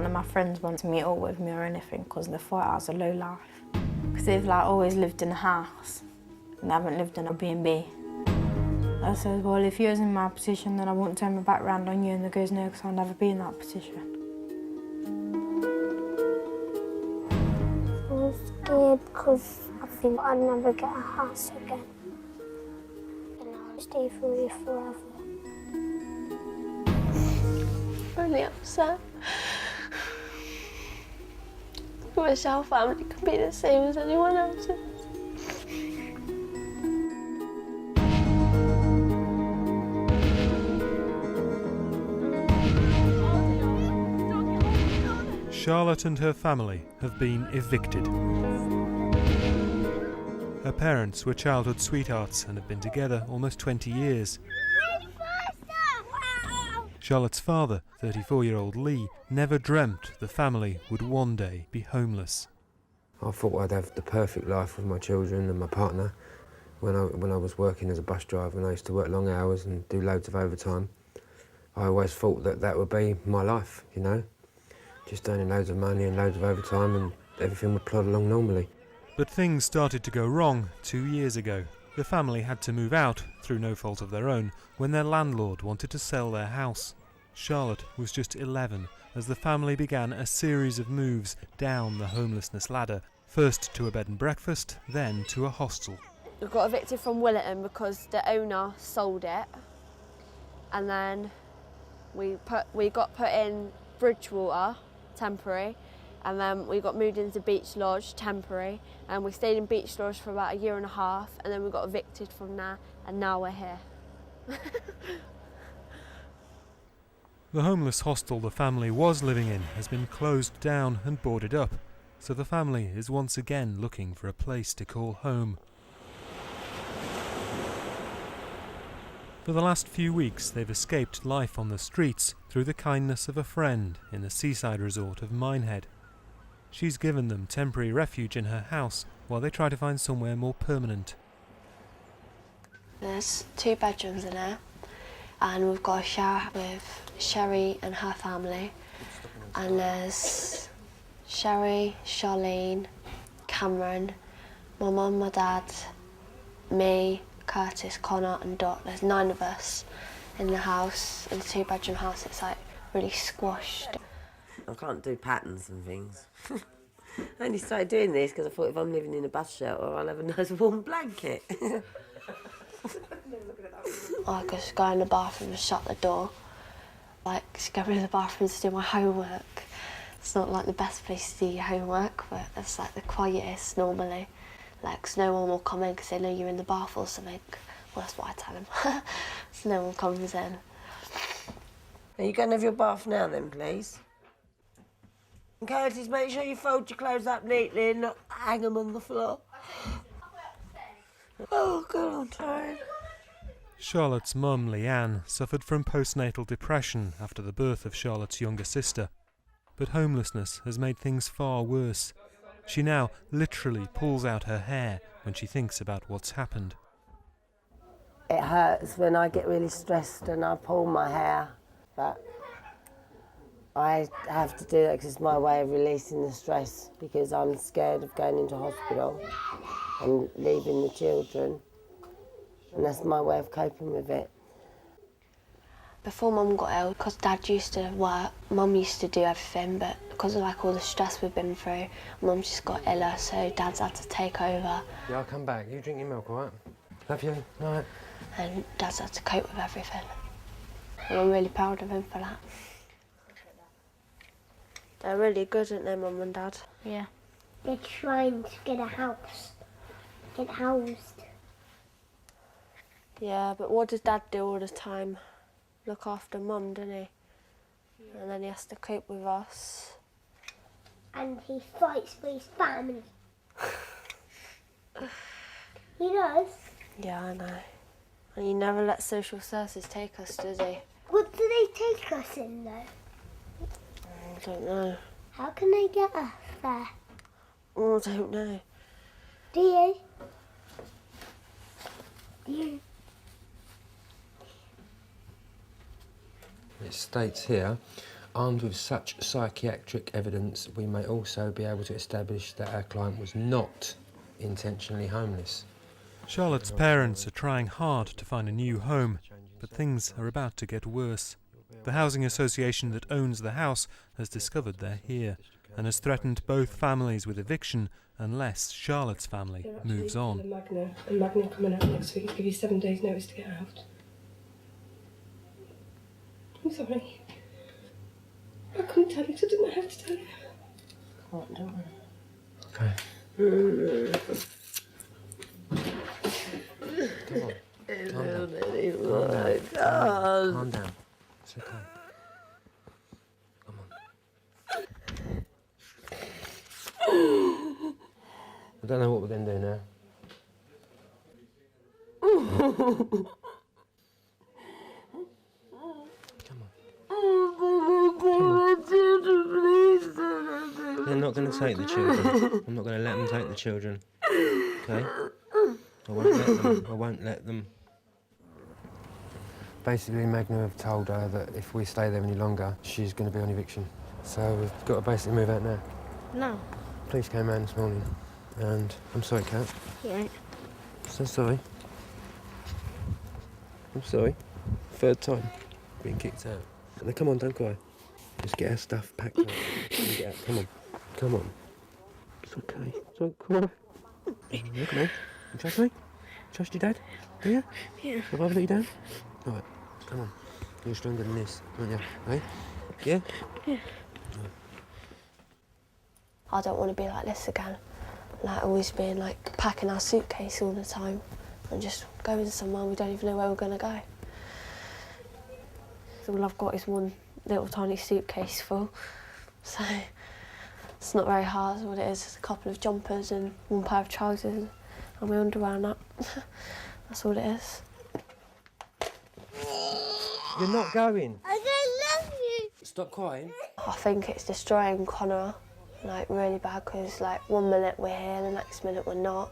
none of my friends want to meet up with me or anything because they thought I was a low life. Because they've always lived in a house and they haven't lived in a B&B. I said, well, if you was in my position, then I wouldn't turn my back round on you. And they goes, no, because I'll never be in that position. I was scared because I think I'd never get a house again. And I'll stay for you forever. Really upset. I wish our family could be the same as anyone else's. Charlotte and her family have been evicted. Her parents were childhood sweethearts and have been together almost 20 years. Charlotte's father, 34-year-old Lee, never dreamt the family would one day be homeless. I thought I'd have the perfect life with my children and my partner. When I was working as a bus driver and I used to work long hours and do loads of overtime, I always thought that that would be my life, you know? Just earning loads of money and loads of overtime and everything would plod along normally. But things started to go wrong 2 years ago. The family had to move out, through no fault of their own, when their landlord wanted to sell their house. Charlotte was just 11 as the family began a series of moves down the homelessness ladder, first to a bed and breakfast, then to a hostel. We got evicted from Willerton because the owner sold it, and then we got put in Bridgewater, temporary, and then we got moved into Beach Lodge, temporary, and we stayed in Beach Lodge for about 1.5 years, and then we got evicted from there, and now we're here. The homeless hostel the family was living in has been closed down and boarded up, so the family is once again looking for a place to call home. For the last few weeks, they've escaped life on the streets through the kindness of a friend in the seaside resort of Minehead. She's given them temporary refuge in her house while they try to find somewhere more permanent. There's 2 bedrooms in there, and we've got a shower with Sherry and her family, and there's Sherry, Charlene, Cameron, my mum, my dad, me, Curtis, Connor and Dot. There's 9 of us in the house, in the 2-bedroom house. It's like really squashed. I can't do patterns and things. I only started doing this because I thought if I'm living in a bus shelter, I'll have a nice warm blanket. I could just go in the bathroom and shut the door. Like, just go into the bathroom to do my homework. It's not like the best place to do your homework, but it's like the quietest normally. Like, 'cause no one will come in because they know you're in the bath or something. Well, that's what I tell them. So no one comes in. Are you going to have your bath now then, please? And Curtis, make sure you fold your clothes up neatly and not hang them on the floor. Oh, God, I'm tired. Charlotte's mum, Leanne, suffered from postnatal depression after the birth of Charlotte's younger sister. But homelessness has made things far worse. She now literally pulls out her hair when she thinks about what's happened. It hurts when I get really stressed and I pull my hair, but I have to do that because it's my way of releasing the stress, because I'm scared of going into hospital and leaving the children, and that's my way of coping with it. Before Mum got ill, because Dad used to work, Mum used to do everything, but because of like all the stress we've been through, Mum just got iller, so Dad's had to take over. Yeah, I'll come back. You drink your milk, all right? Love you. All right. And Dad's had to cope with everything. And I'm really proud of him for that. They're really good, aren't they, Mum and Dad? Yeah. They're trying to get a house, get housed. Yeah, but what does Dad do all the time? Look after Mum, doesn't he? Yeah. And then he has to cope with us. And he fights for his family. He does. Yeah, I know. And he never lets social services take us, does he? What do they take us in, though? I don't know. How can they get us there? Oh, I don't know. Do you? Do you? It states here, Armed with such psychiatric evidence, we may also be able to establish that our client was not intentionally homeless. Charlotte's parents are trying hard to find a new home, but things are about to get worse. The housing association that owns the house has discovered they're here and has threatened both families with eviction unless Charlotte's family moves on. Magna coming out next week. Give you 7 days' notice to get out. I'm sorry. I couldn't tell you 'cause I didn't have to tell you. What, don't I? Okay. Come on. Calm down. It's okay. Come on. I don't know what we're going to do now. Come on. They're not going to take the children. I'm not going to let them take the children. Okay? I won't let them. Basically, Magna have told her that if we stay there any longer, she's going to be on eviction. So we've got to basically move out now. No. Police came round this morning, and I'm sorry, Kat. Yeah. So sorry. I'm sorry. Third time being kicked out. Now, come on, don't cry. Just get our stuff packed up and get out. Come on. Come on. It's okay. Don't cry. Look at me. You trust me? Trust your dad? Do you? Yeah. Have I ever let you down? All right. Come on. You're stronger than this, aren't you? Eh? Yeah? Yeah. I don't want to be like this again. Like always being like packing our suitcase all the time and just going somewhere we don't even know where we're going to go. So all I've got is one little tiny suitcase full. So it's not very hard. What it is a couple of jumpers and one pair of trousers and my underwear and that. That's all it is. You're not going. I don't love you. Stop crying. I think it's destroying Connor, like really bad, because like 1 minute we're here, the next minute we're not,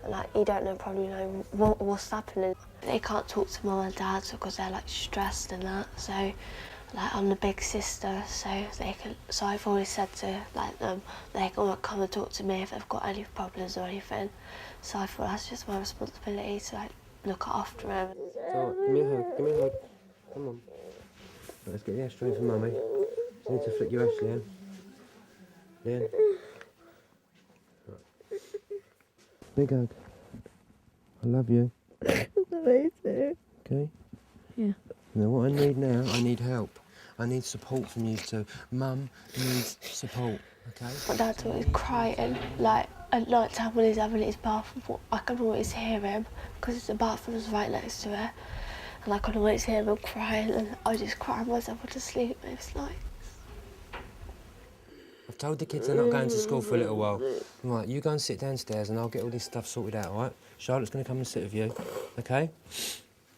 and like you don't know probably know what's happening. They can't talk to mum and dad because they're like stressed and that. So like I'm the big sister, so they can. So I've always said to like them they can come and talk to me if they've got any problems or anything. So I thought that's just my responsibility to like look after him. So, give me a hug. Give me a hug. Come on. Right, let's get the ashtray for Mummy. You need to flick your ass, Leanne. Leanne. Right. Big hug. I love you. Me too. Okay? Yeah. Now what I need now, I need help. I need support from you two. Mum needs support, okay? My dad's always crying, like at night time when he's having his bath, I can always hear him because the bathroom's right next to it. And I can always hear him crying and I just cry myself to sleep most nights. I've told the kids they're not going to school for a little while. Right, you go and sit downstairs and I'll get all this stuff sorted out, all right? Charlotte's going to come and sit with you, okay?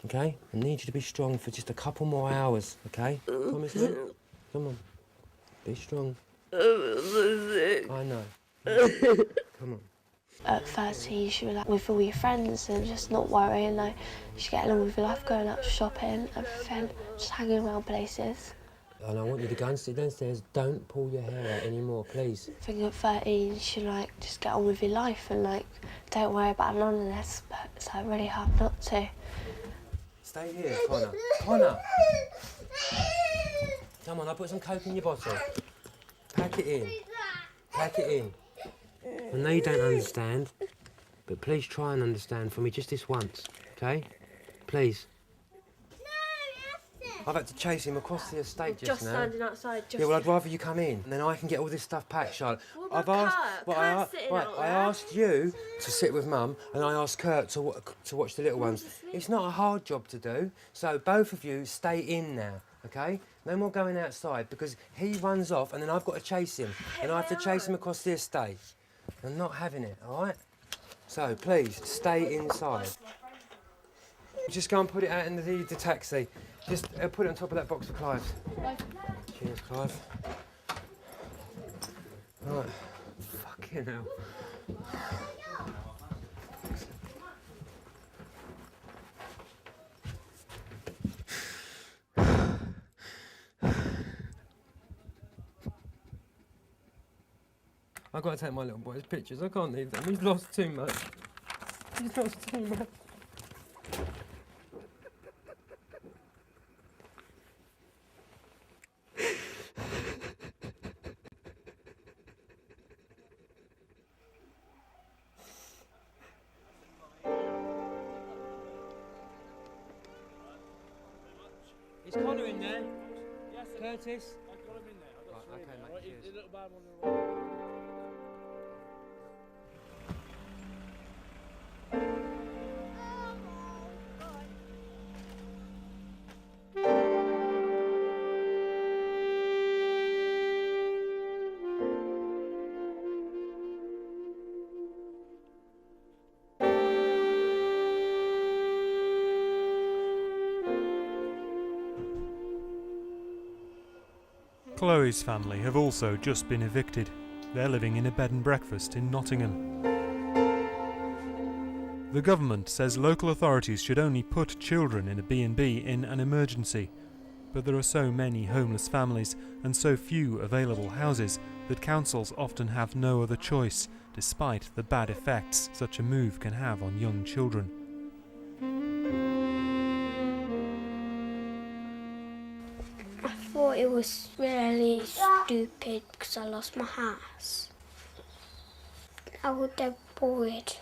Okay? I need you to be strong for just a couple more hours, okay? Promise me? Come on. Be strong. I know. Come on. At 13 you should be like with all your friends and just not worrying, like you should get along with your life, going out shopping, everything, just hanging around places. And I want you to go and sit downstairs. Don't pull your hair out anymore, please. I think at 13 you should like just get on with your life and like don't worry about none of this, but it's like really hard not to. Stay here, Connor. Connor! Come on, I'll put some Coke in your bottle. Pack it in. Pack it in. I know you don't understand, but please try and understand for me just this once, okay? Please. I've had to chase him across the estate just now. Standing outside, just... Yeah, well, I'd rather you come in, and then I can get all this stuff packed, Charlotte. What about Kurt? Kurt's sitting out I there. asked you to sit with Mum, and I asked Kurt to watch the little ones. It's not a hard job to do, so both of you stay in now, okay? No more going outside, because he runs off, and then I've got to chase him, and I have to chase him across the estate. I'm not having it, all right? So, please, stay inside. Just go and put it out in the taxi. Just put it on top of that box for Clive. Cheers, Clive. Right. Fucking hell. I've got to take my little boy's pictures. I can't leave them. He's lost too much. He's lost too much. Is Connor in there? Yes, Curtis? I've got him in there. I've got Right, three okay, in there. mate, Right, cheers. the little bad one on the right. Chloe's family have also just been evicted. They're living in a bed and breakfast in Nottingham. The government says local authorities should only put children in a B&B in an emergency, but there are so many homeless families and so few available houses that councils often have no other choice, despite the bad effects such a move can have on young children. I thought it was really stupid because I lost my house. I was dead worried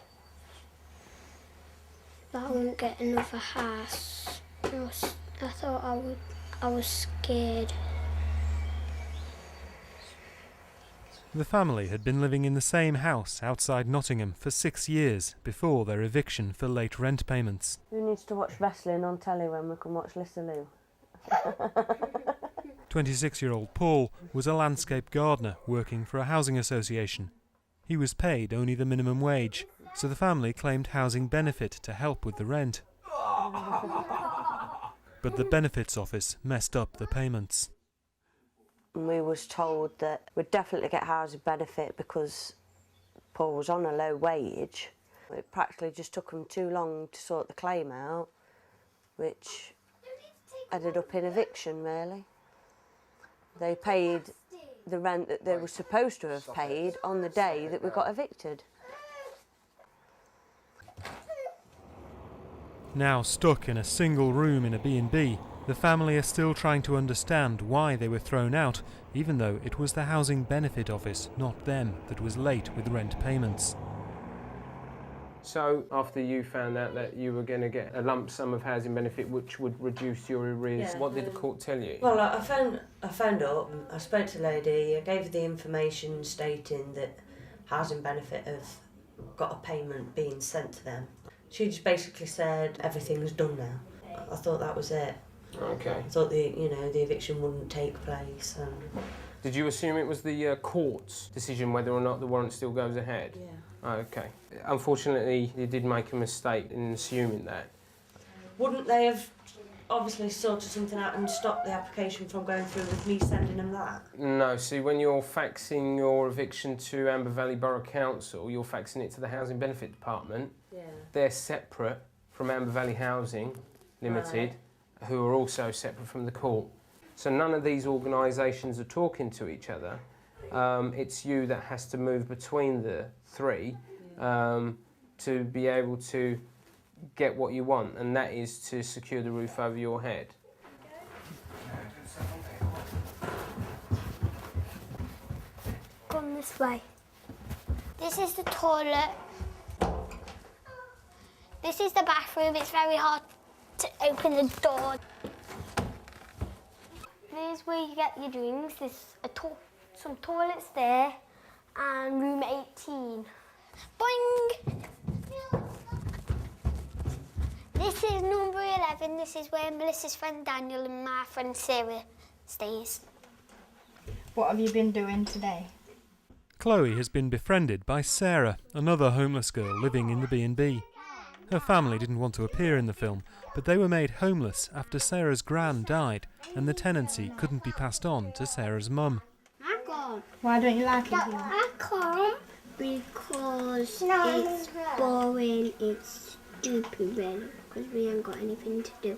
that I wouldn't get another house. I thought I was scared. The family had been living in the same house outside Nottingham for 6 years before their eviction for late rent payments. Who needs to watch wrestling on telly when we can watch Lisa Lou? 26-year-old Paul was a landscape gardener working for a housing association. He was paid only the minimum wage, so the family claimed housing benefit to help with the rent. But the benefits office messed up the payments. We was told that we'd definitely get housing benefit because Paul was on a low wage. It practically just took them too long to sort the claim out, which ended up in eviction, really. They paid the rent that they were supposed to have paid on the day that we got evicted. Now stuck in a single room in a B&B, the family are still trying to understand why they were thrown out, even though it was the Housing Benefit Office, not them, that was late with rent payments. So, after you found out that you were going to get a lump sum of housing benefit which would reduce your arrears, Yeah, what did the court tell you? Well, I phoned up, I spoke to the lady, I gave her the information stating that housing benefit have got a payment being sent to them. She just basically said everything's done now. I thought that was it. Okay. I thought the eviction wouldn't take place. Did you assume it was the court's decision whether or not the warrant still goes ahead? Yeah. Oh, okay. Unfortunately, you did make a mistake in assuming that. Wouldn't they have obviously sorted something out and stopped the application from going through with me sending them that? No, see, when you're faxing your eviction to Amber Valley Borough Council, you're faxing it to the Housing Benefit Department. Yeah. They're separate from Amber Valley Housing Limited, who are also separate from the court. So none of these organisations are talking to each other. It's you that has to move between the three to be able to get what you want, and that is to secure the roof over your head. Come this way. This is the toilet. This is the bathroom. It's very hard to open the door. This is where you get your drinks. There's some toilets there and room 18. Boing! This is number 11. This is where Melissa's friend Daniel and my friend Sarah stays. What have you been doing today? Chloe has been befriended by Sarah, another homeless girl living in the B&B. Her family didn't want to appear in the film, but they were made homeless after Sarah's gran died and the tenancy couldn't be passed on to Sarah's mum. I can't. Why don't you like it here? I can't. Because it's boring, it's stupid really, because we haven't got anything to do.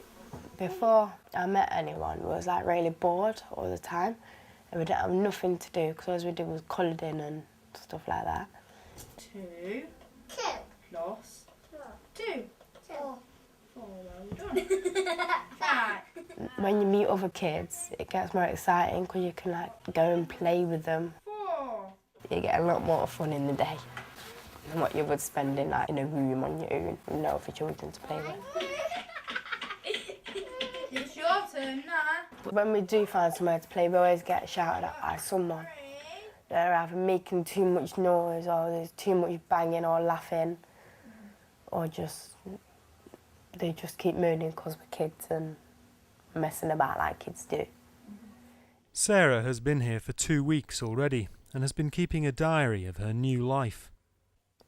Before I met anyone, we was like really bored all the time and we didn't have nothing to do because all we did was coloured in and stuff like that. 2 plus 2. 4. Well done. 5. When you meet other kids, it gets more exciting because you can like go and play with them. 4. You get a lot more fun in the day than what you would spend in like in a room on your own with no other children to play with. It's your turn now. But when we do find somewhere to play, we always get shouted at by someone. They're either making too much noise or there's too much banging or laughing or they just keep moaning because we're kids and messing about like kids do. Sarah has been here for 2 weeks already and has been keeping a diary of her new life.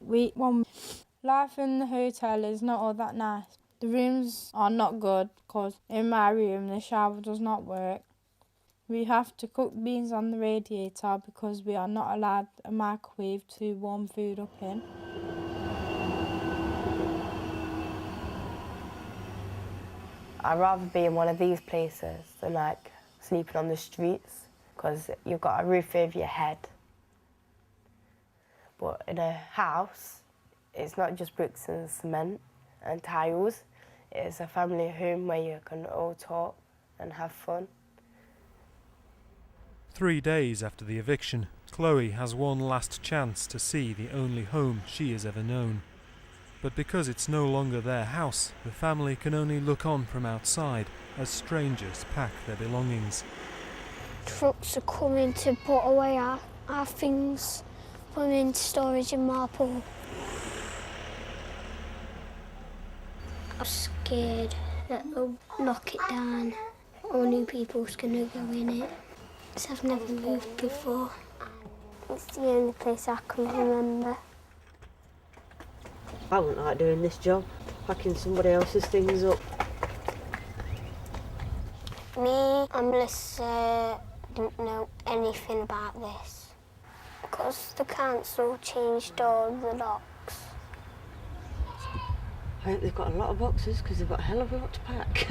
Life in the hotel is not all that nice. The rooms are not good because in my room the shower does not work. We have to cook beans on the radiator because we are not allowed a microwave to warm food up in. I'd rather be in one of these places than like sleeping on the streets because you've got a roof over your head. But in a house, it's not just bricks and cement and tiles. It's a family home where you can all talk and have fun. 3 days after the eviction, Chloe has one last chance to see the only home she has ever known. But because it's no longer their house, the family can only look on from outside as strangers pack their belongings. Trucks are coming to put away our things, put them into storage in Marple. I'm scared that they'll knock it down or new people's gonna go in it. Because I've never moved before. It's the only place I can remember. I wouldn't like doing this job, packing somebody else's things up. Me and Melissa didn't know anything about this because the council changed all the locks. I hope they've got a lot of boxes because they've got a hell of a lot to pack.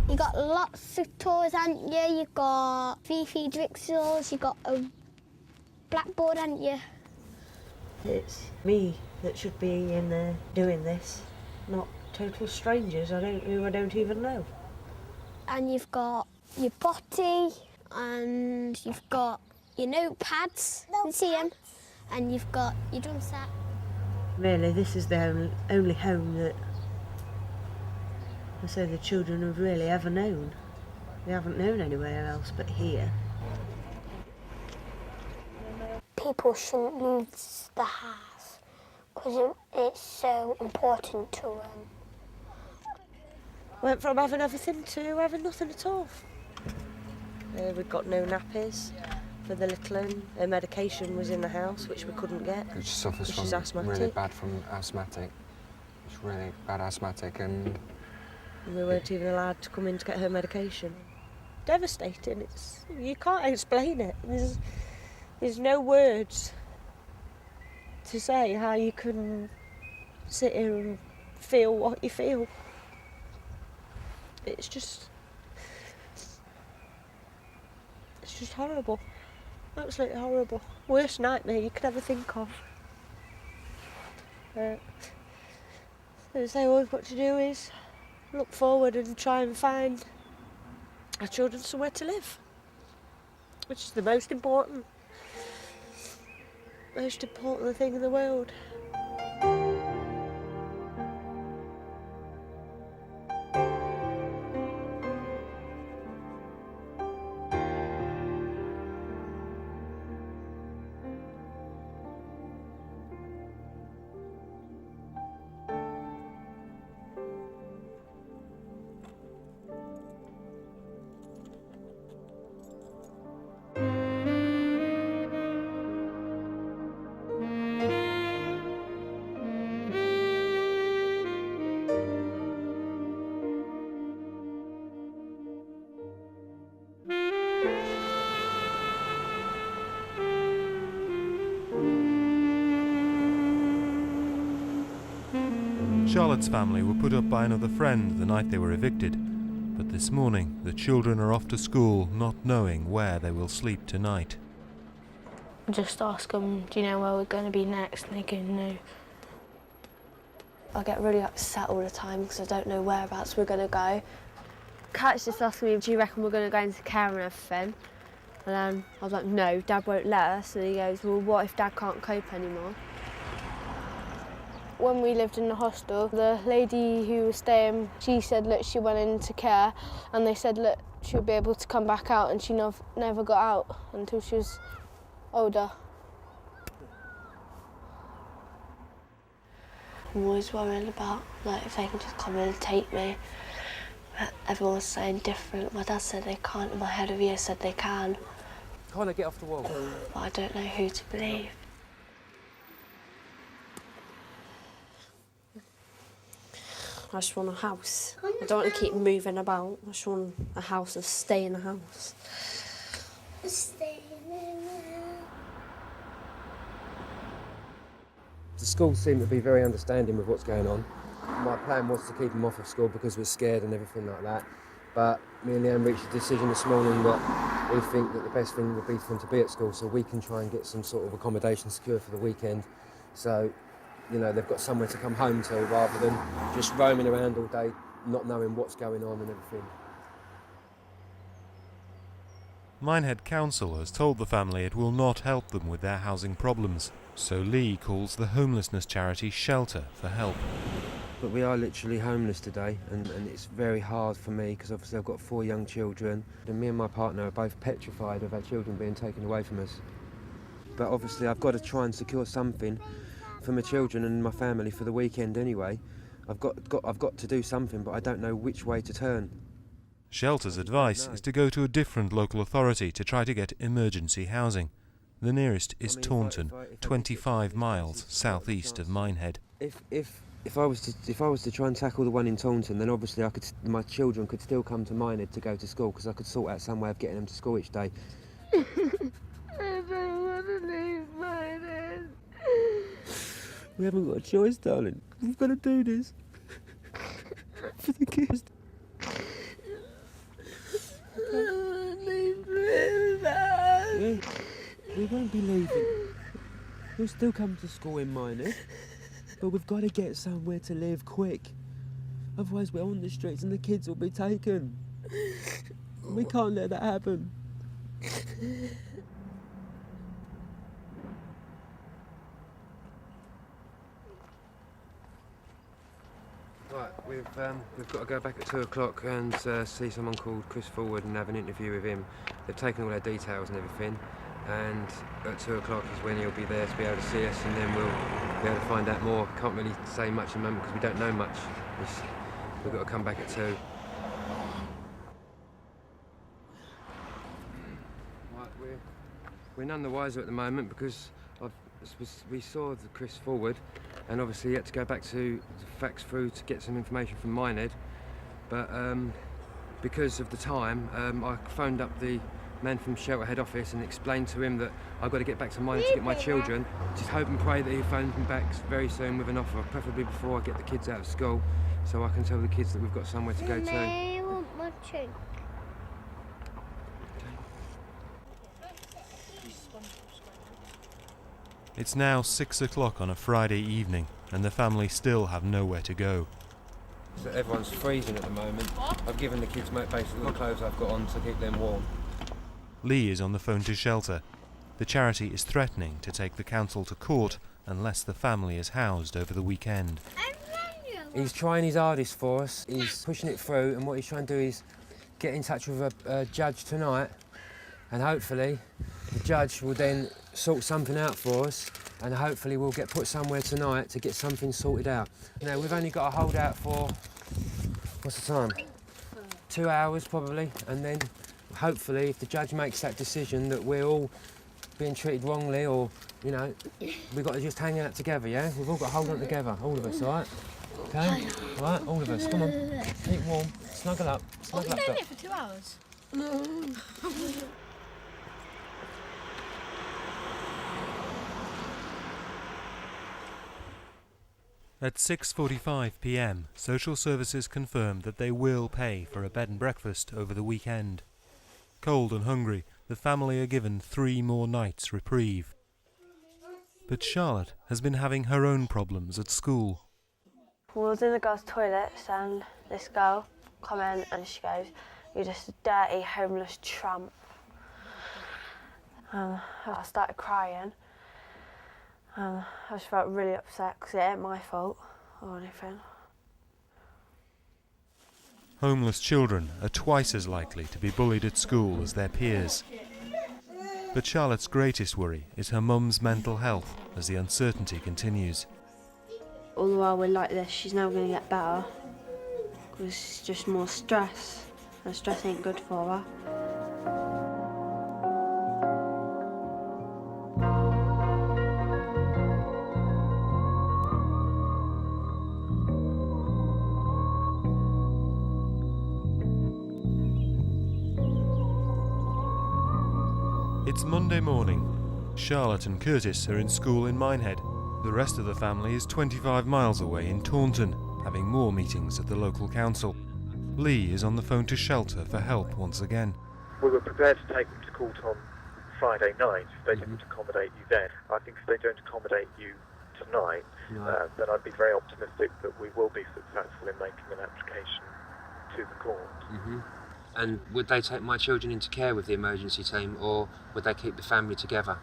You got lots of toys, haven't you? You've got Fifi Drixels, you've got a blackboard, haven't you? It's me that should be in there doing this, not total strangers I don't even know. And you've got your potty, and you've got your notepads, you see them, and you've got your drum set. Really, this is the only home that I say the children have really ever known. They haven't known anywhere else but here. People shouldn't lose the house because it's so important to them. Went from having everything to having nothing at all. We've got no nappies for the little one. Her medication was in the house, which we couldn't get. She suffers She's from asthmatic. really bad asthmatic. She's really bad asthmatic and we weren't even allowed to come in to get her medication. Devastating. You can't explain it. There's no words to say how you can sit here and feel what you feel. It's just horrible. Absolutely horrible. Worst nightmare you could ever think of. So all we've got to do is look forward and try and find our children somewhere to live, which is the most important thing in the world. Charlotte's family were put up by another friend the night they were evicted, but this morning the children are off to school not knowing where they will sleep tonight. Just ask them, do you know where we're going to be next? And they go, no. I get really upset all the time because I don't know whereabouts we're going to go. Kat's just asked me, do you reckon we're going to go into care and everything? And then I was like, no, Dad won't let us. And he goes, well, what if Dad can't cope anymore? When we lived in the hostel, the lady who was staying, she said, look, she went into care, and they said, look, she'll be able to come back out, and she never got out until she was older. I'm always worrying about, like, if they can just come in and take me. But everyone's saying different. My dad said they can't, and my head of year said they can. Can't I get off the wall? But I don't know who to believe. I just want a house. I don't want to keep moving about. I just want a house and stay in a house. Stay in a The school seemed to be very understanding with what's going on. My plan was to keep them off of school because we're scared and everything like that. But me and Leanne reached a decision this morning that we think that the best thing would be for them to be at school so we can try and get some sort of accommodation secure for the weekend. So, you know, they've got somewhere to come home to rather than just roaming around all day, not knowing what's going on and everything. Minehead Council has told the family it will not help them with their housing problems, so Lee calls the homelessness charity Shelter for help. But we are literally homeless today, and it's very hard for me because obviously I've got 4 young children, and me and my partner are both petrified of our children being taken away from us. But obviously I've got to try and secure something for my children and my family for the weekend anyway. I've got to do something, but I don't know which way to turn. Shelter's advice is to go to a different local authority to try to get emergency housing. The nearest is Taunton, 25 miles southeast of Minehead. If I was to try and tackle the one in Taunton, then obviously my children could still come to Minehead to go to school because I could sort out some way of getting them to school each day. I don't want to leave Minehead. We haven't got a choice, darling. We've got to do this for the kids. Yeah, we won't be leaving. We'll still come to school in Minehead, but we've got to get somewhere to live quick. Otherwise we're on the streets and the kids will be taken. We can't let that happen. Right, we've got to go back at 2 o'clock and see someone called Chris Forward and have an interview with him. They've taken all their details and everything, and at 2 o'clock is when he'll be there to be able to see us, and then we'll be able to find out more. Can't really say much at the moment because we don't know much. We've got to come back at 2. Right, we're none the wiser at the moment because we saw the Chris Forward, and obviously he had to go back to the fax through to get some information from Minehead. But because of the time, I phoned up the man from Shelter head office and explained to him that I've got to get back to Minehead to get my children. Just hope and pray that he phones me back very soon with an offer, preferably before I get the kids out of school, so I can tell the kids that we've got somewhere to go to. I want my drink. It's now 6 o'clock on a Friday evening, and the family still have nowhere to go. So everyone's freezing at the moment. I've given the kids basically the clothes I've got on to keep them warm. Lee is on the phone to Shelter. The charity is threatening to take the council to court unless the family is housed over the weekend. He's trying his hardest for us. He's pushing it through, and what he's trying to do is get in touch with a judge tonight, and hopefully the judge will then sort something out for us, and hopefully we'll get put somewhere tonight to get something sorted out. You know, we've only got to hold out for, what's the time? 2 hours probably, and then hopefully if the judge makes that decision that we're all being treated wrongly, or, you know, we've got to just hang out together, yeah? We've all got to hold on together, all of us, all right? Okay? All right, all of us, come on, keep warm, snuggle up, snuggle up. Staying here for 2 hours? At 6:45 p.m, social services confirmed that they will pay for a bed and breakfast over the weekend. Cold and hungry, the family are given 3 more nights reprieve. But Charlotte has been having her own problems at school. I was in the girls' toilets and this girl come in and she goes, "You're just a dirty, homeless tramp." I started crying. I just felt really upset because it ain't my fault or anything. Homeless children are twice as likely to be bullied at school as their peers. But Charlotte's greatest worry is her mum's mental health as the uncertainty continues. All the while we're like this, she's never going to get better because it's just more stress, and stress ain't good for her. It's Monday morning. Charlotte and Curtis are in school in Minehead. The rest of the family is 25 miles away in Taunton, having more meetings at the local council. Lee is on the phone to shelter for help once again. We were prepared to take them to court on Friday night if they didn't accommodate you then. I think if they don't accommodate you tonight, then I'd be very optimistic that we will be successful in making an application to the court. And would they take my children into care with the emergency team, or would they keep the family together?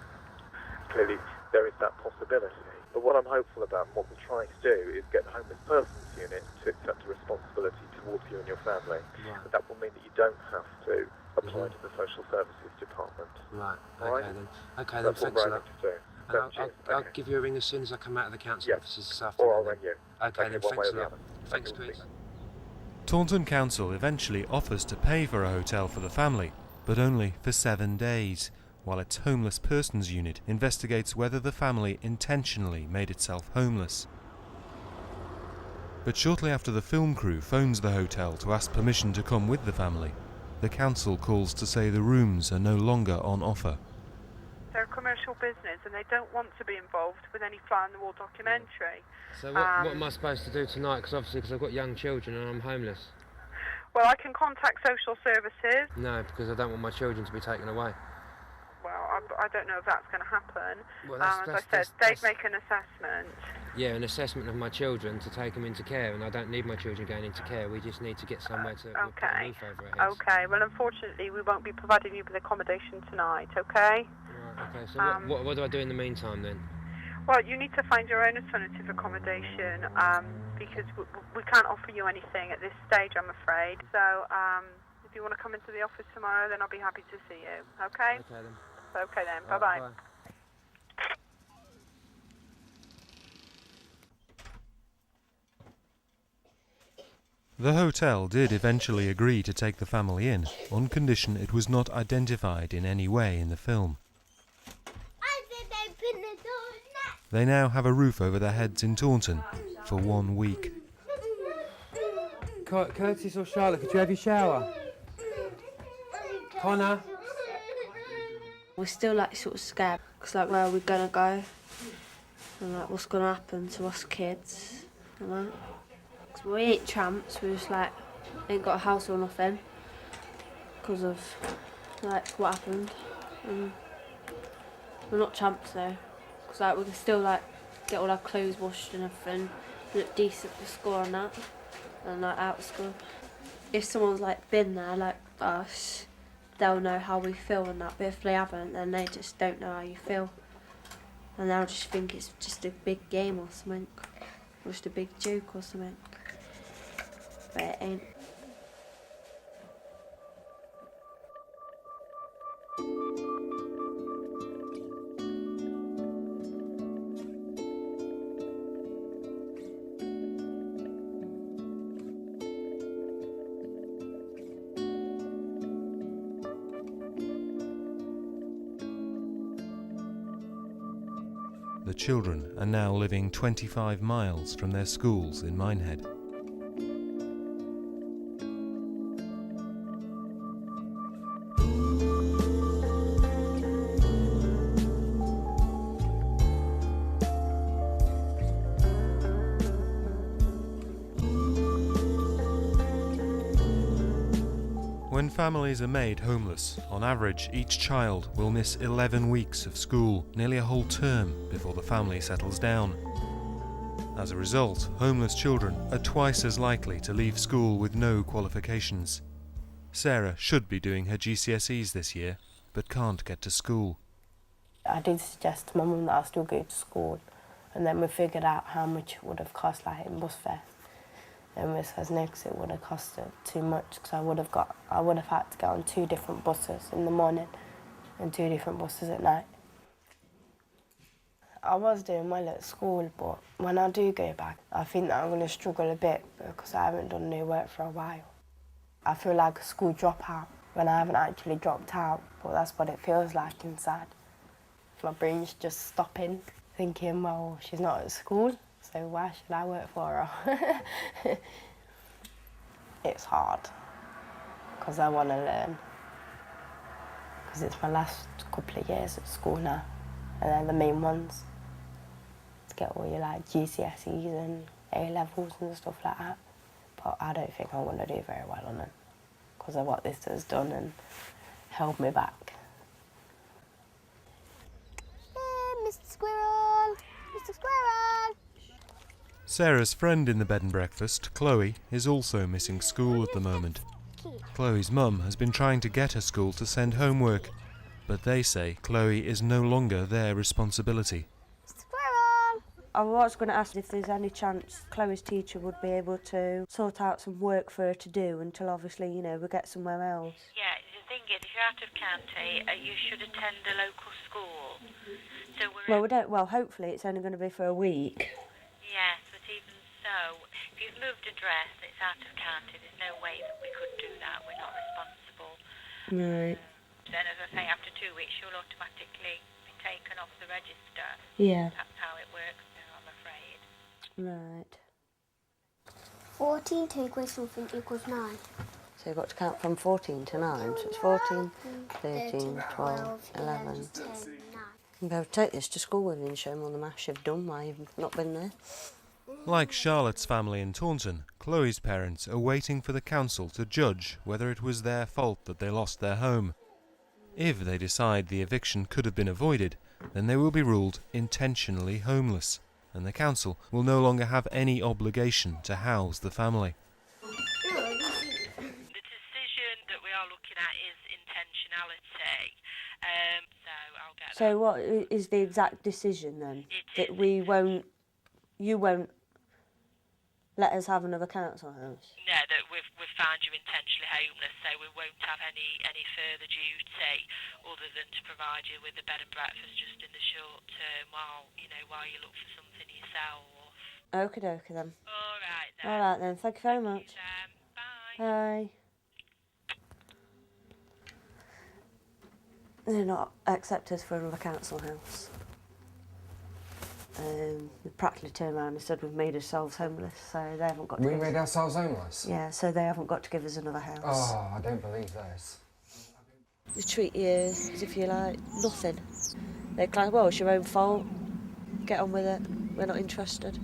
Clearly, there is that possibility. But what I'm hopeful about and what we're trying to do is get the Homeless Persons Unit to accept a responsibility towards you and your family. Right. But that will mean that you don't have to apply to the Social Services Department. Right, All right? Okay then, That's what thanks we're a lot. aiming to do. And I'll give you a ring as soon as I come out of the council offices this Or afternoon. I'll ring you. Okay then, one way thanks or a the lot. other. Thanks, Okay, we'll Chris. Taunton Council eventually offers to pay for a hotel for the family, but only for 7 days, while its Homeless Persons Unit investigates whether the family intentionally made itself homeless. But shortly after the film crew phones the hotel to ask permission to come with the family, the council calls to say the rooms are no longer on offer. They're a commercial business and they don't want to be involved with any fly-on-the-wall documentary. So what am I supposed to do tonight? Because I've got young children and I'm homeless. Well, I can contact social services. No, because I don't want my children to be taken away. Well, I don't know if that's going to happen. Well, As I said, they'd make an assessment. Yeah, an assessment of my children to take them into care, and I don't need my children going into care. We just need to get somewhere to put a roof over our heads. Okay, well, unfortunately, we won't be providing you with accommodation tonight, okay? Right, okay, so what do I do in the meantime then? Well, you need to find your own alternative accommodation because we can't offer you anything at this stage, I'm afraid. So if you want to come into the office tomorrow, then I'll be happy to see you, okay? Okay then. Okay then, bye-bye. Bye. The hotel did eventually agree to take the family in, on condition it was not identified in any way in the film. They now have a roof over their heads in Taunton for 1 week. Curtis or Charlotte, could you have your shower? Connor? We're still sort of scared because where are we going to go and what's going to happen to us kids and that. 'Cause we ain't tramps, we just ain't got a house or nothing because of what happened. And we're not tramps though, because we can still get all our clothes washed and everything, look decent for school and that, and out of school. If someone's been there like us, they'll know how we feel and that, but if they haven't, then they just don't know how you feel. And they'll just think it's just a big game or something, or just a big joke or something. But it ain't. The children are now living 25 miles from their schools in Minehead. When families are made homeless, on average each child will miss 11 weeks of school, nearly a whole term, before the family settles down. As a result, homeless children are twice as likely to leave school with no qualifications. Sarah should be doing her GCSEs this year, but can't get to school. I did suggest to my mum that I still go to school, and then we figured out how much it would have cost, like in bus fare. And we says no, because it would have cost too much, because I would have had to go on 2 different buses in the morning and 2 different buses at night. I was doing well at school, but when I do go back, I think that I'm going to struggle a bit because I haven't done no work for a while. I feel like a school dropout when I haven't actually dropped out, but that's what it feels like inside. My brain's just stopping, thinking, well, she's not at school, so why should I work for her? It's hard, because I want to learn. Because it's my last couple of years at school now, and they're the main ones. To get all your like GCSEs and A-levels and stuff like that. But I don't think I'm going to do very well on it, because of what this has done and held me back. Mr. Squirrel! Mr. Squirrel! Sarah's friend in the bed and breakfast, Chloe, is also missing school at the moment. Chloe's mum has been trying to get her school to send homework, but they say Chloe is no longer their responsibility. Squirrel! I was going to ask if there's any chance Chloe's teacher would be able to sort out some work for her to do until obviously, you know, we get somewhere else. Yeah, the thing is, if you're out of county, you should attend a local school. So Well, hopefully it's only going to be for a week. Yes, but even so, if you've moved address and it's out of county, there's no way that we could do that. We're not responsible. Right. Then, as I say, after 2 weeks, you'll automatically be taken off the register. Yeah. That's how it works now, I'm afraid. Right. 14 equals something equals 9. So you've got to count from 14 to 9. So it's 14, 13, 12, 11. 10, 9. You'll be able to take this to school with you and show them all the maths you've done while you've not been there. Like Charlotte's family in Taunton, Chloe's parents are waiting for the council to judge whether it was their fault that they lost their home. If they decide the eviction could have been avoided, then they will be ruled intentionally homeless, and the council will no longer have any obligation to house the family. The decision that we are looking at is intentionality. So what is the exact decision then? That you won't let us have another council house? No, that we've found you intentionally homeless, so we won't have any further duty other than to provide you with a bed and breakfast just in the short term while you look for something yourself. Okie dokie then. Alright then. Alright then, thank you very much. Bye. Bye. They're not accept us for another council house. They practically turned around and said we've made ourselves homeless, so they haven't got to We made ourselves homeless? Yeah, so they haven't got to give us another house. Oh, I don't believe this. They treat you as if you're like nothing. They're like, well, it's your own fault. Get on with it. We're not interested.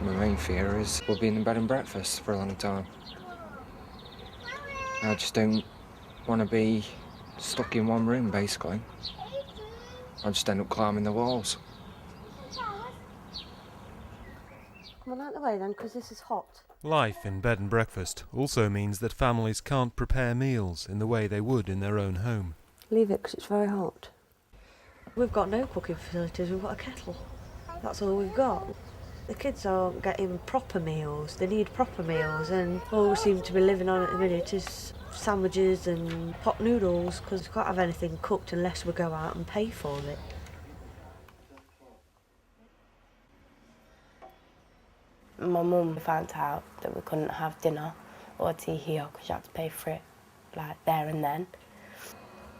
My main fear is we'll be in the bed and breakfast for a long time. I just don't want to be stuck in one room, basically. I'll just end up climbing the walls. Come on out the way then, because this is hot. Life in bed and breakfast also means that families can't prepare meals in the way they would in their own home. Leave it, because it's very hot. We've got no cooking facilities, we've got a kettle. That's all we've got. The kids aren't getting proper meals, they need proper meals, and all we seem to be living on at the minute is sandwiches and pot noodles, because we can't have anything cooked unless we go out and pay for it. My mum found out that we couldn't have dinner or tea here because she had to pay for it, like, there and then.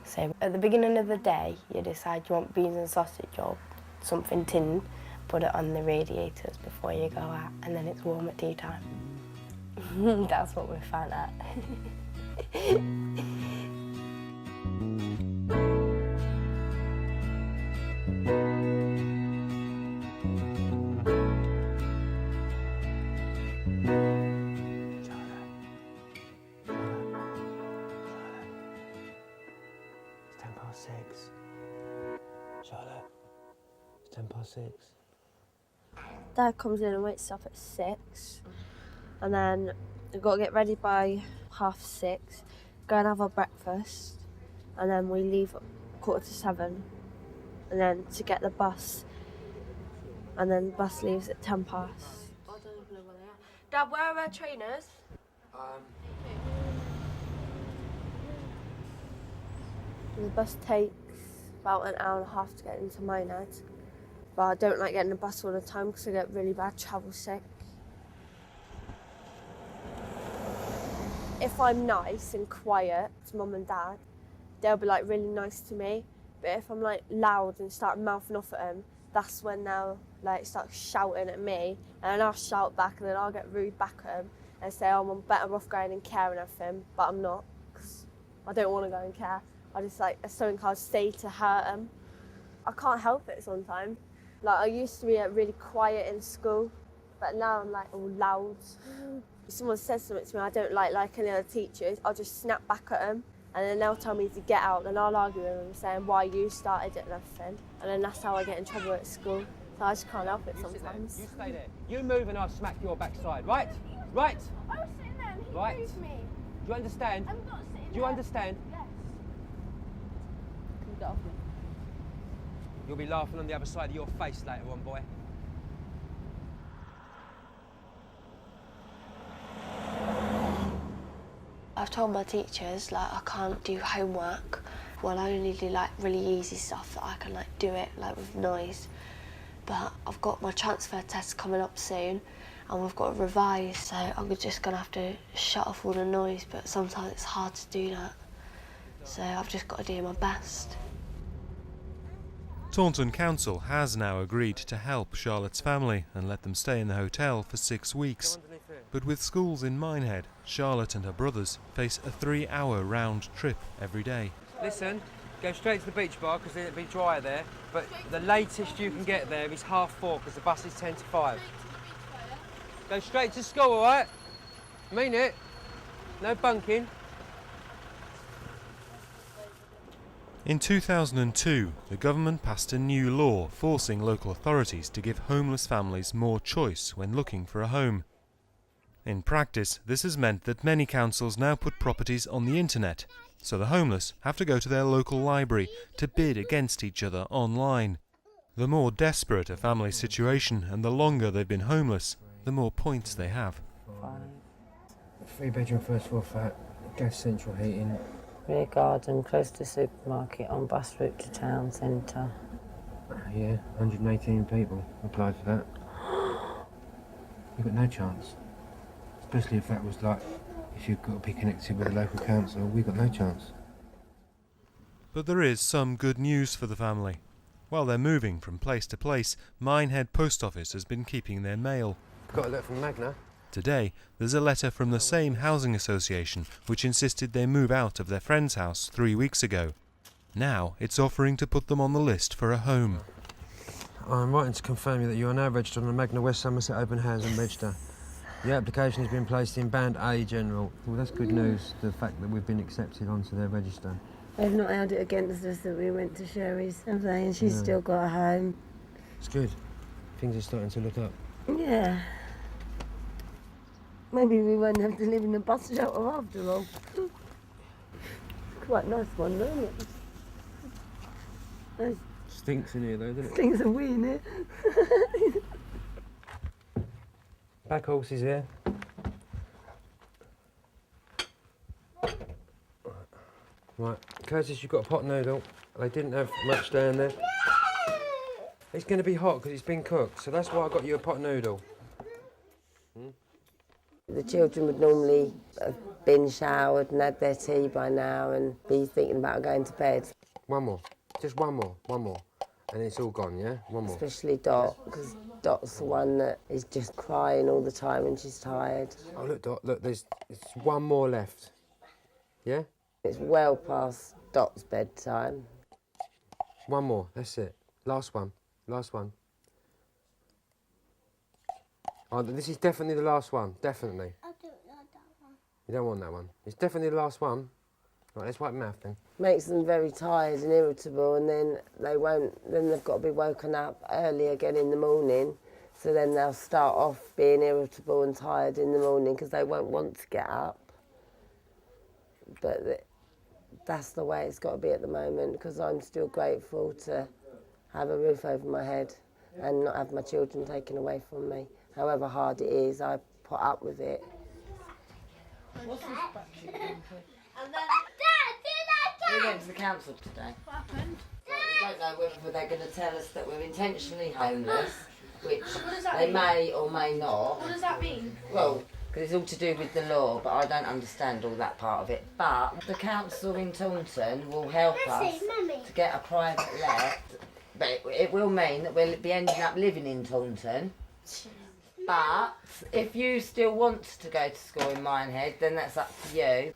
So at the beginning of the day, you decide you want beans and sausage or something tinned, put it on the radiators before you go out, and then it's warm at tea time. That's what we found out. 6:10. Dad comes in and wakes up at 6, and then we've got to get ready by 6:30, go and have our breakfast, and then we leave at 7:15, and then to get the bus, and then the bus leaves at 10 past. I don't even know where they are. Dad, where are our trainers? The bus takes about an hour and a half to get into Minehead, but I don't like getting the bus all the time because I get really bad travel sick. If I'm nice and quiet to Mum and Dad, they'll be like really nice to me. But if I'm like loud and start mouthing off at them, that's when they'll like start shouting at me, and then I'll shout back, and then I'll get rude back at them and say, oh, I'm better off going in care and everything, but I'm not, because I don't want to go in care. I just like, it's something I'll say to hurt them. I can't help it sometimes. Like, I used to be really quiet in school, but now I'm like all loud. If someone says something to me I don't like any other teachers, I'll just snap back at them, and then they'll tell me to get out, and I'll argue with them saying why you started it and everything, and then that's how I get in trouble at school. So I just can't help it sometimes. You stay there. You move and I'll smack your backside, right? Right? I was sitting there and he right. moved me. Do you understand? I'm not sitting there. Do you understand? Yes. Can you get off me? You'll be laughing on the other side of your face later on, boy. I've told my teachers, like, I can't do homework. Well, I only do, like, really easy stuff that I can, like, do it, like, with noise. But I've got my transfer test coming up soon, and we've got to revise, so I'm just going to have to shut off all the noise, but sometimes it's hard to do that. So I've just got to do my best. Taunton Council has now agreed to help Charlotte's family and let them stay in the hotel for 6 weeks. But with schools in Minehead, Charlotte and her brothers face a 3-hour round trip every day. Listen, go straight to the beach bar because it'll be drier there, but the latest you can get there is 4:30 because the bus is 10 to 5. Go straight to school, all right? Mean it. No bunking. In 2002, the government passed a new law forcing local authorities to give homeless families more choice when looking for a home. In practice, this has meant that many councils now put properties on the internet, so the homeless have to go to their local library to bid against each other online. The more desperate a family's situation and the longer they've been homeless, the more points they have. 3-bedroom first floor flat, gas central heating. Rear garden, close to supermarket, on bus route to town centre. Yeah, 118 people applied for that. You've got no chance. Especially if that was like, if you've got to be connected with the local council, we've got no chance. But there is some good news for the family. While they're moving from place to place, Minehead Post Office has been keeping their mail. Got a letter from Magna. Today, there's a letter from the same housing association which insisted they move out of their friend's house 3 weeks ago. Now it's offering to put them on the list for a home. I'm writing to confirm you that you are now registered on the Magna West Somerset Open Housing Register. Your application has been placed in Band A General. Well, that's good news, the fact that we've been accepted onto their register. They've not held it against us that we went to Sherry's, have they? And she's still got a home. It's good. Things are starting to look up. Yeah. Maybe we won't have to live in a bus shelter after all. Quite a nice one, isn't it? It Stinks in here though, doesn't it? stinks of wee in it. Back horses here. Right, Curtis, you've got a pot noodle. They didn't have much down there. It's going to be hot because it's been cooked, so that's why I got you a pot noodle. The children would normally have been showered and had their tea by now and be thinking about going to bed. One more, just one more, and it's all gone, yeah? One more. Especially Dot, because Dot's the one that is just crying all the time when she's tired. Oh, look, Dot, look, there's one more left. Yeah? It's well past Dot's bedtime. One more, that's it. Last one. Oh, this is definitely the last one, definitely. I don't like that one. You don't want that one? It's definitely the last one. Right, let's wipe mouth then. Makes them very tired and irritable, and then they've got to be woken up early again in the morning. So then they'll start off being irritable and tired in the morning because they won't want to get up. But that's the way it's got to be at the moment, because I'm still grateful to have a roof over my head and not have my children taken away from me. However hard it is, I put up with it. What's this battery doing for? We went to the council today. What happened? We don't know whether they're going to tell us that we're intentionally homeless, which What does that they mean? may or may not. What does that mean? Well, because it's all to do with the law, but I don't understand all that part of it. But the council in Taunton will help us to get a private let, but it will mean that we'll be ending up living in Taunton. But if you still want to go to school in Minehead, then that's up to you.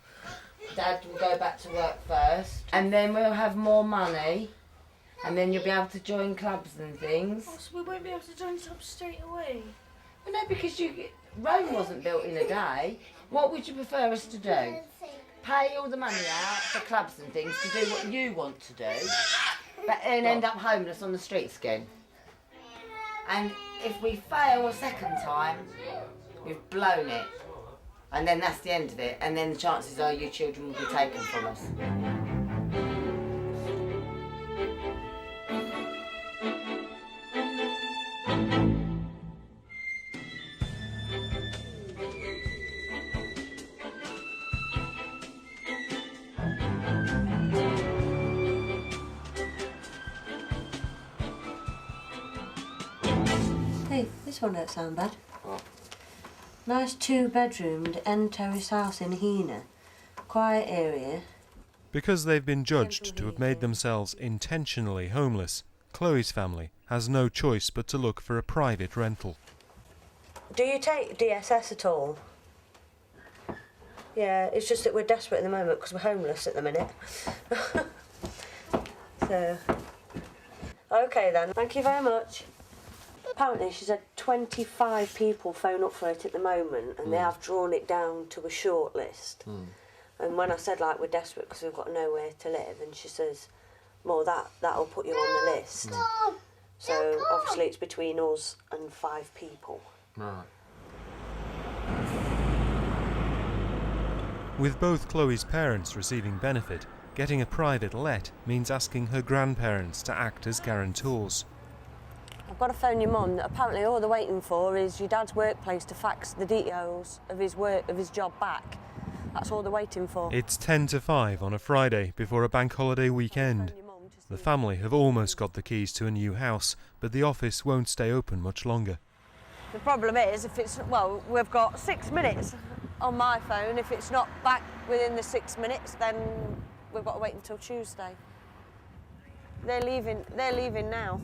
Dad will go back to work first, and then we'll have more money, and then you'll be able to join clubs and things. Oh, so we won't be able to join clubs straight away? Well, no, because Rome wasn't built in a day. What would you prefer us to do? Pay all the money out for clubs and things to do what you want to do, but then end up homeless on the streets again. And if we fail a second time, we've blown it. And then that's the end of it. And then the chances are you children will be taken from us. Hey, this one don't sound bad. Nice 2-bedroomed end terrace house in Heanor. Quiet area. Because they've been judged to have made themselves intentionally homeless, Chloe's family has no choice but to look for a private rental. Do you take DSS at all? Yeah, it's just that we're desperate at the moment because we're homeless at the minute. So, okay then, thank you very much. Apparently she's had 25 people phone up for it at the moment, and they have drawn it down to a short list. And when I said, like, we're desperate because we've got nowhere to live, and she says, well, that'll put you on the list. So obviously it's between us and 5 people. Right. With both Chloe's parents receiving benefit, getting a private let means asking her grandparents to act as guarantors. I've got to phone your mum. Apparently all they're waiting for is your dad's workplace to fax the details of his job back. That's all they're waiting for. It's 10 to 5 on a Friday before a bank holiday weekend. The family have almost got the keys to a new house, but the office won't stay open much longer. The problem is, we've got 6 minutes on my phone. If it's not back within the 6 minutes, then we've got to wait until Tuesday. They're leaving now.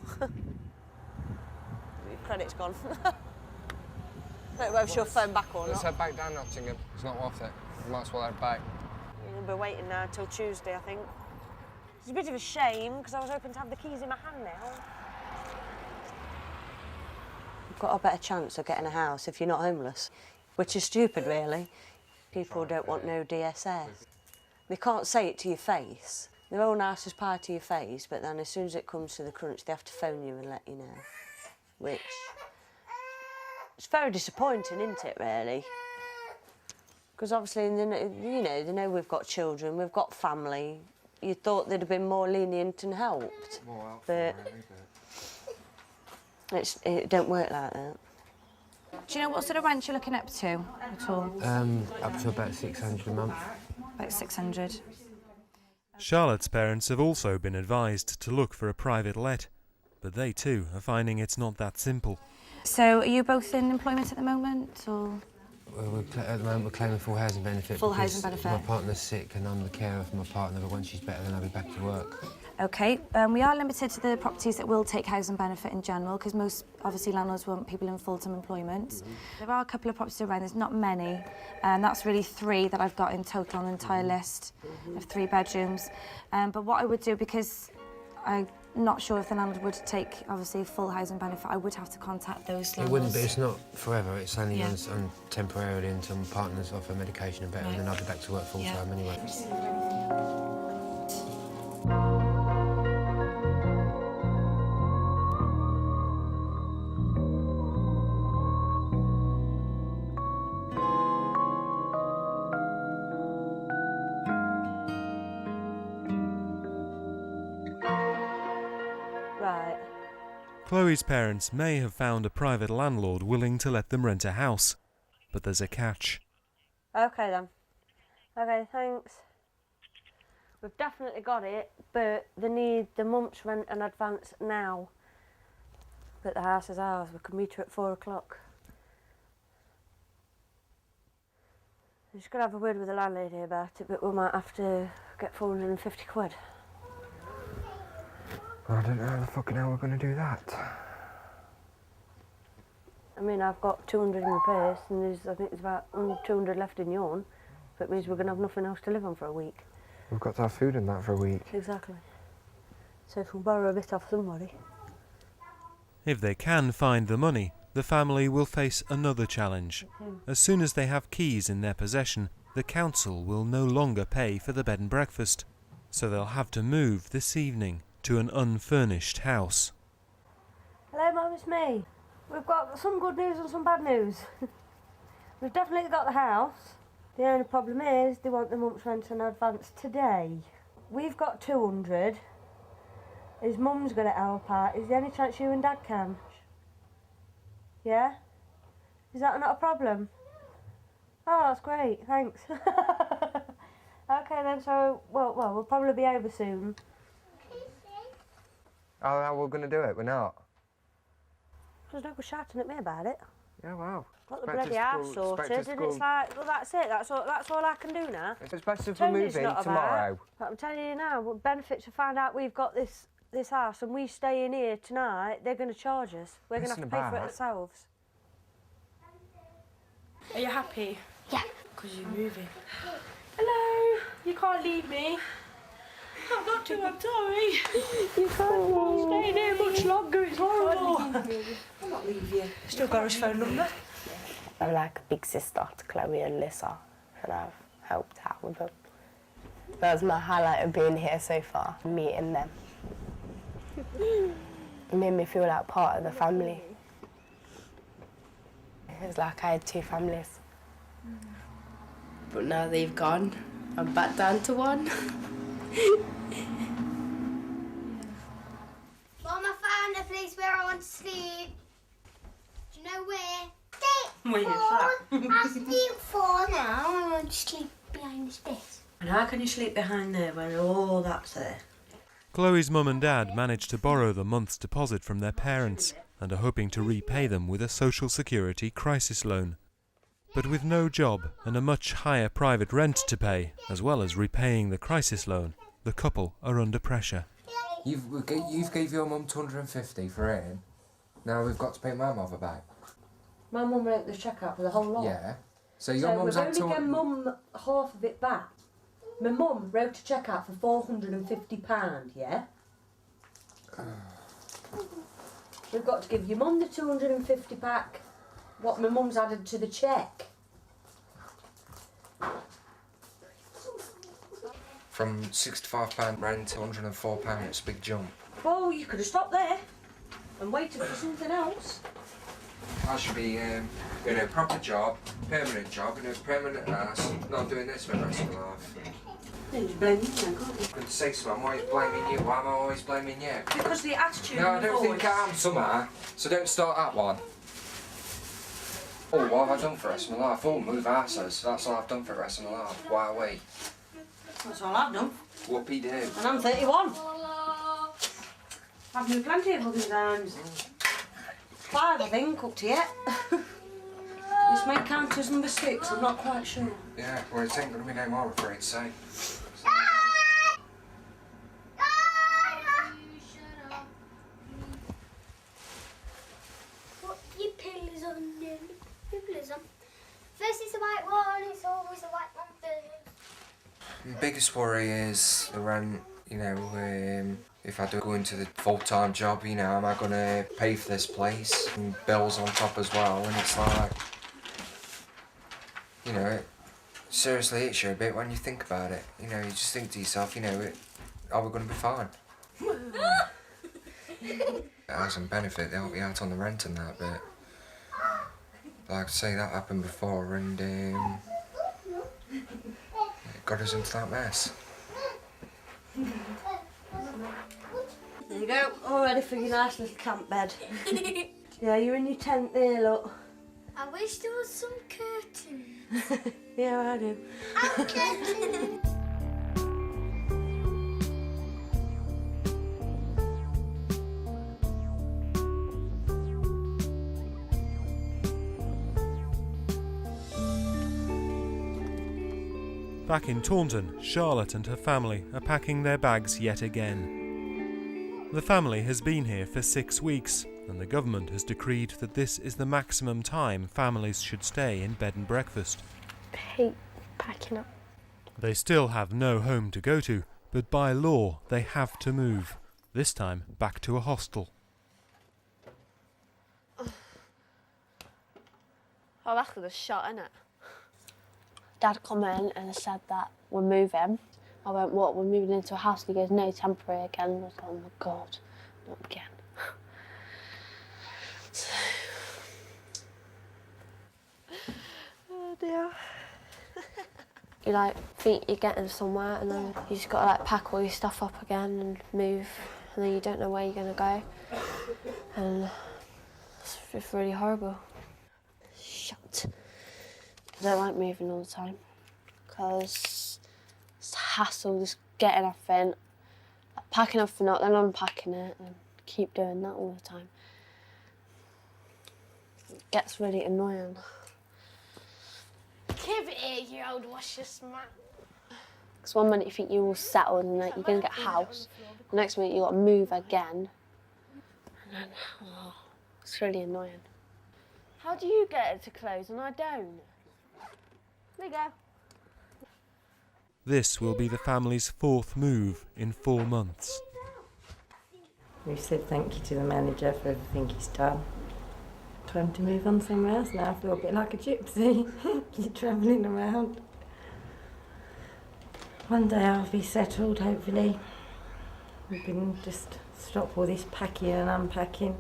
Credit's gone. Don't know whether she'll phone back or not. Let's head back down Nottingham. It's not worth it. We might as well head back. We'll be waiting now until Tuesday, I think. It's a bit of a shame, because I was hoping to have the keys in my hand now. You've got a better chance of getting a house if you're not homeless, which is stupid, really. People don't want no DSS. They can't say it to your face. They're all nice as pie to your face, but then as soon as it comes to the crunch, they have to phone you and let you know. Which, it's very disappointing, isn't it, really? Because obviously, they know we've got children, we've got family. You thought they'd have been more lenient and helped, but it don't work like that. Do you know what sort of rent you're looking up to at all? Up to about 600 a month. About 600. Charlotte's parents have also been advised to look for a private let, but they too are finding it's not that simple. So are you both in employment at the moment, or? Well, at the moment we're claiming full housing benefit. Full housing benefit. My partner's sick and I'm the carer for my partner, but when she's better then I'll be back to work. Okay, we are limited to the properties that will take housing benefit in general, because most, obviously, landlords want people in full-time employment. There are a couple of properties around, there's not many, and that's really 3 that I've got in total on the entire list of 3 bedrooms. But what I would do, because I not sure if the landlord would take, obviously, full housing benefit. I would have to contact those landlords. It wouldn't be, it's not forever, it's only Yeah. on temporarily until my partners offer medication and better, and then I'll be back to work full time anyway. Right. Chloe's parents may have found a private landlord willing to let them rent a house, but there's a catch. Okay then. Okay, thanks. We've definitely got it, but they need the month's rent in advance now. But the house is ours. We can meet her at 4 o'clock. I'm just going to have a word with the landlady about it, but we might have to get 450 quid. I don't know how the fucking hell we're going to do that. I mean, I've got 200 in my purse, and I think there's about 200 left in yours. That means we're going to have nothing else to live on for a week. We've got to have food in that for a week. Exactly. So if we'll borrow a bit off somebody. If they can find the money, the family will face another challenge. As soon as they have keys in their possession, the council will no longer pay for the bed and breakfast, so they'll have to move this evening to an unfurnished house. Hello, Mum, it's me. We've got some good news and some bad news. We've definitely got the house. The only problem is they want the month's rent in advance today. We've got 200. His mum's going to help out. Is there any chance you and Dad can? Yeah? Is that not a problem? Oh, that's great, thanks. Okay then, so, well, we'll probably be over soon. Oh, how we're going to do it? We're not. There's no good shouting at me about it. Yeah, wow. Got the bloody house sorted, and it's like, well, that's it. That's all I can do now. It's best if we move in tomorrow. But I'm telling you now, what benefits to find out we've got this house and we stay in here tonight, they're going to charge us. We're going to have to pay for it ourselves. Are you happy? Yeah. Because you're moving. Hello. You can't leave me. I've got to, I'm sorry. You can't stay here much longer, it's horrible. I'll not leave you. Still got his phone number. I'm like a big sister to Chloe and Lisa, and I've helped out with them. That was my highlight of being here so far, meeting them. It made me feel like part of the family. It's like I had two families. But now they've gone, I'm back down to one. Mom, I found a place where I want to sleep. Do you know where? Where you I'll sleep 4 now. I want to sleep behind this bed. And how can you sleep behind there when all that's there? Chloe's mum and dad managed to borrow the month's deposit from their parents and are hoping to repay them with a social security crisis loan. But with no job and a much higher private rent to pay, as well as repaying the crisis loan, the couple are under pressure. You've gave your mum 250 for it. Now we've got to pay my mother back. My mum wrote the cheque out for the whole lot. Yeah. So your mum's had we've only given Mum half of it back. My mum wrote a cheque out for £450, yeah? We've got to give your mum the 250 back, what my mum's added to the cheque. From £65 rent to £104, it's a big jump. Well, you could have stopped there and waited for something else. I should be in a proper job, permanent job, in a permanent house, not doing this for the rest of my life. Then you blame me then, can't you? I'm going to say something, I'm always blaming you. Why am I always blaming you? Because the attitude No, I and the don't think voice. I am somehow, so don't start that one. Oh, what have I done for the rest of my life? Oh, move houses, that's all I've done for the rest of my life. Why wait? That's all I've done. Whoopie do. And I'm 31. I've moved plenty of other times. 5, I think, up to yet. This may count as number 6, I'm not quite sure. Yeah, well, it ain't going to be no more, I'm afraid to say. Put your pillows on them. Your pillows on. First is the white one, it's always the white one first. The biggest worry is the rent, you know, If I do go into the full-time job, you know, am I going to pay for this place? And bills on top as well, and it's like, you know, it seriously hits you a bit when you think about it. You know, you just think to yourself, you know, are we going to be fine? Housing benefit, they'll be out on the rent and that, but like I say, that happened before, and it got us into that mess. There you go, all ready for your nice little camp bed. Yeah, you're in your tent there, look. I wish there was some curtains. Yeah, I do. Curtains. Back in Taunton, Charlotte and her family are packing their bags yet again. The family has been here for 6 weeks, and the government has decreed that this is the maximum time families should stay in bed and breakfast. I hate packing up. They still have no home to go to, but by law they have to move, this time back to a hostel. Oh, that's a shot, isn't it? Dad come in and said that we're moving. I went, what, we're moving into a house? And he goes, no, temporary again. I was like, oh my God, not again. Oh dear. You like think you're getting somewhere and then you just got to like pack all your stuff up again and move, and then you don't know where you're going to go. And it's really horrible. Shut. I don't like moving all the time because it's a hassle just getting everything, like packing everything up, then unpacking it, and keep doing that all the time. It gets really annoying. Give it here, you old washer's man. Because one minute you think you're all settled and that you're going to get a house, the next minute you've got to move again. And then, oh, it's really annoying. How do you get it to close and I don't? There you go. This will be the family's 4th move in 4 months. We've said thank you to the manager for everything he's done. Time to move on somewhere else now. I feel a bit like a gypsy. You're travelling around. One day I'll be settled, hopefully. We can just stop all this packing and unpacking.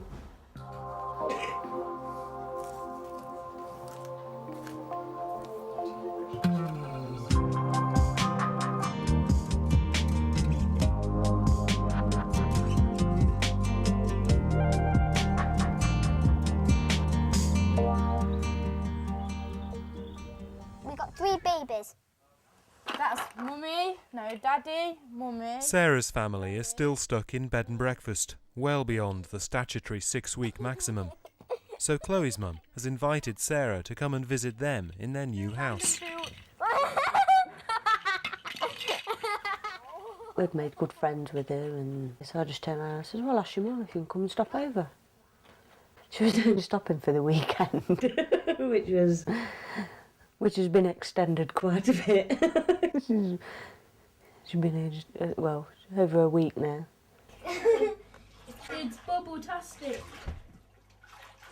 We got 3 babies. That's mummy, no daddy, mummy. Sarah's family is still stuck in bed and breakfast, well beyond the statutory 6-week maximum. So Chloe's mum has invited Sarah to come and visit them in their new house. We've made good friends with her, and so I just turned around and I said, well, ask your mum if you can come and stop over. She was only stopping for the weekend, which has been extended quite a bit. She's been here just, well, over a week now. It's bubble-tastic.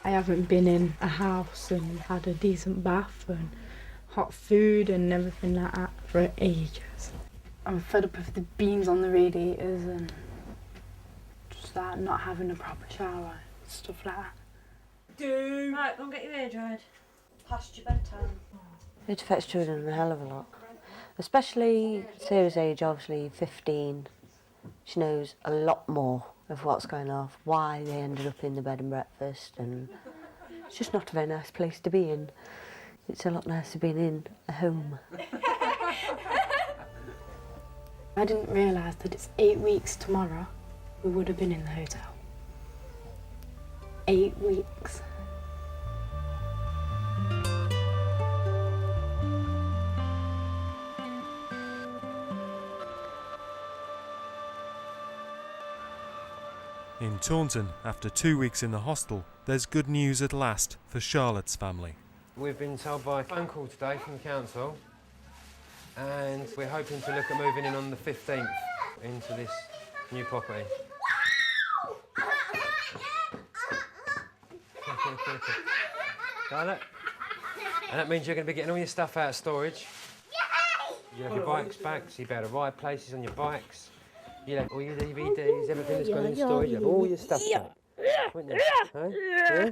I haven't been in a house and had a decent bath and hot food and everything like that for ages. I'm fed up with the beans on the radiators and just that, not having a proper shower, stuff like that. Right, go and get your hair dried. Past your bedtime. It affects children a hell of a lot. Especially Sarah's age, obviously 15. She knows a lot more of what's going on, why they ended up in the bed and breakfast, and it's just not a very nice place to be in. It's a lot nicer being in a home. I didn't realise that it's 8 weeks tomorrow. We would have been in the hotel. 8 weeks. In Taunton, after 2 weeks in the hostel, there's good news at last for Charlotte's family. We've been told by a phone call today from the council, and we're hoping to look at moving in on the 15th into this New property. Got it? And that means you're going to be getting all your stuff out of storage. You have your bikes back, so you'll be able to ride places on your bikes. You'll have all your DVDs, everything that's gone in storage, you'll have all your stuff back. Wouldn't you? Huh? Yeah?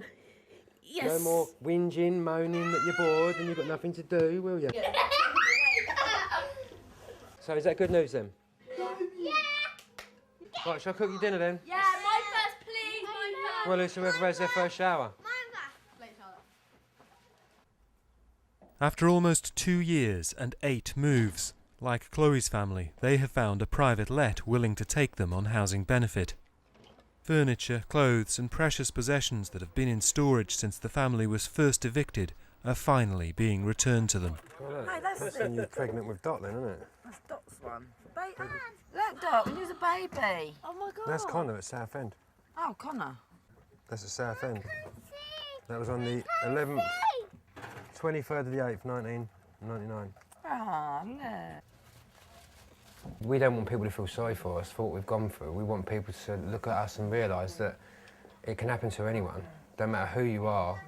Yes. No more whinging, moaning that you're bored and you've got nothing to do, will you? So is that good news then? Right, shall I cook your dinner then? Yeah, my first, please. My first. Well, it's whoever has their first shower. After almost 2 years and 8 moves, like Chloe's family, they have found a private let willing to take them on housing benefit. Furniture, clothes and precious possessions that have been in storage since the family was first evicted are finally being returned to them. Well, that's when you're pregnant with Dot then, isn't it? That's Dot's one. Look, Dot, when you was a baby. Oh my God. That's Connor at Southend. Oh, Connor. That's at Southend. That was on the 11th, 23rd of the 8th, 1999. Oh, look. We don't want people to feel sorry for us, for what we've gone through. We want people to look at us and realise that it can happen to anyone, no matter who you are.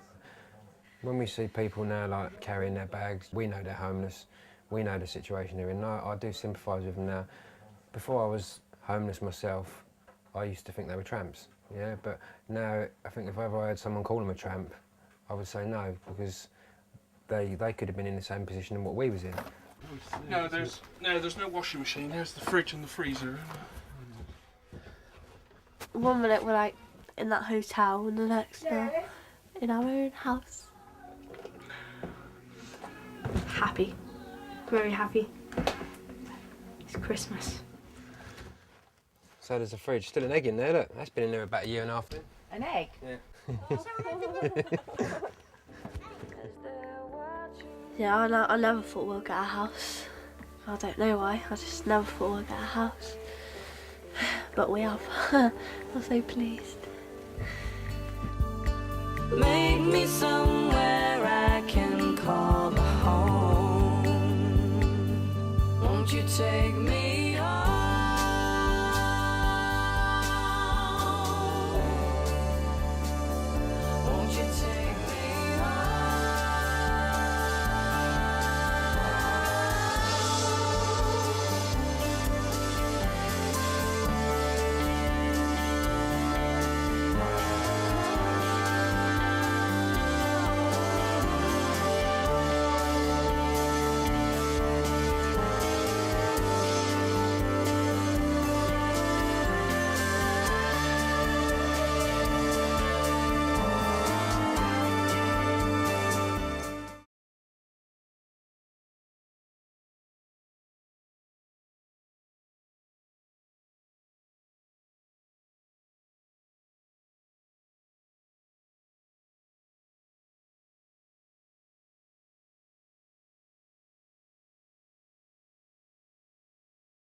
When we see people now like carrying their bags, we know they're homeless, we know the situation they're in. I do sympathise with them now. Before I was homeless myself, I used to think they were tramps, yeah? But now I think if ever I heard someone call them a tramp, I would say no, because they could have been in the same position in what we was in. No, there's no washing machine. There's the fridge and the freezer. 1 minute we're like in that hotel and the next we're in our own house. Happy. Very happy. It's Christmas. So there's a fridge, still an egg in there, look. That's been in there about 1.5 years then. An egg? Yeah. Yeah, I never thought we'll get a house. I don't know why, I just never thought we'll get a house. But we have. I'm so pleased. Make me somewhere I can call home. Won't you take